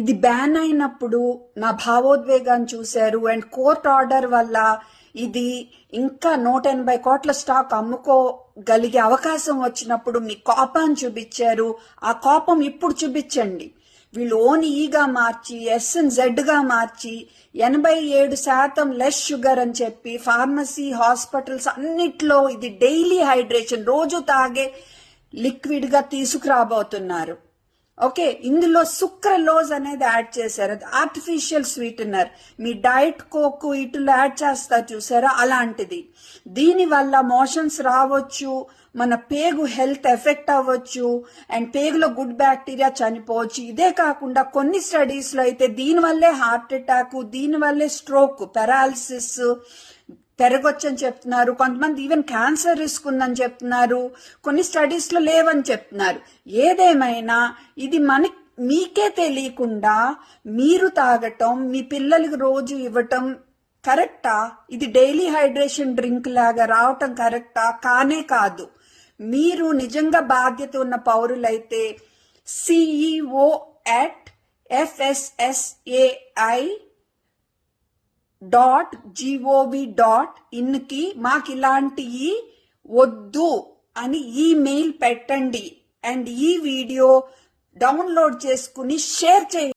ఇది బ్యాన్ అయినప్పుడు నా భావోద్వేగాన్ని చూశారు. అండ్ కోర్ట్ ఆర్డర్ వల్ల ఇది ఇంకా 180 కోట్ల స్టాక్ అమ్ముకోగలిగే అవకాశం వచ్చినప్పుడు మీ కోపాన్ని చూపించారు. ఆ కోపం ఇప్పుడు చూపించండి. వీళ్ళు ఓన్ ఈగా మార్చి SNZ గా మార్చి 87% లెస్ షుగర్ అని చెప్పి ఫార్మసీ హాస్పిటల్స్ అన్నిట్లో ఇది డైలీ హైడ్రేషన్ రోజు తాగే లిక్విడ్ గా తీసుకురాబోతున్నారు. ఓకే, ఇందులో సుక్రలోజ్ అనేది యాడ్ చేశారు. అది ఆర్టిఫిషియల్ స్వీటనర్. మీ డైట్ కోక్ ఇటులో యాడ్ చేస్తా చూసారా, అలాంటిది. దీనివల్ల మోషన్స్ రావచ్చు, మన పేగు హెల్త్ ఎఫెక్ట్ అవ్వచ్చు, అండ్ పేగులో గుడ్ బ్యాక్టీరియా చనిపోవచ్చు. ఇదే కాకుండా కొన్ని స్టడీస్ లో అయితే దీనివల్లే హార్ట్ అటాక్, దీనివల్లే స్ట్రోక్, పెరాలసిస్ పెరగొచ్చని చెప్తున్నారు. కొంతమంది ఈవెన్ క్యాన్సర్ రిస్క్ ఉందని చెప్తున్నారు. కొన్ని స్టడీస్ లో లేవని చెప్తున్నారు. ఏదేమైనా ఇది మీకే తెలియకుండా మీరు తాగటం, మీ పిల్లలకి రోజు ఇవ్వటం కరెక్టా? ఇది డైలీ హైడ్రేషన్ డ్రింక్ లాగా రావటం కరెక్టా? కానే కాదు. మీరు నిజంగా బాధ్యత ఉన్న పౌరులైతే CEO@FSSAI.gov.in కి మాకు ఇలాంటివి వద్దు అని ఈమెయిల్ పెట్టండి. అండ్ ఈ వీడియో డౌన్లోడ్ చేసుకుని షేర్ చేయండి.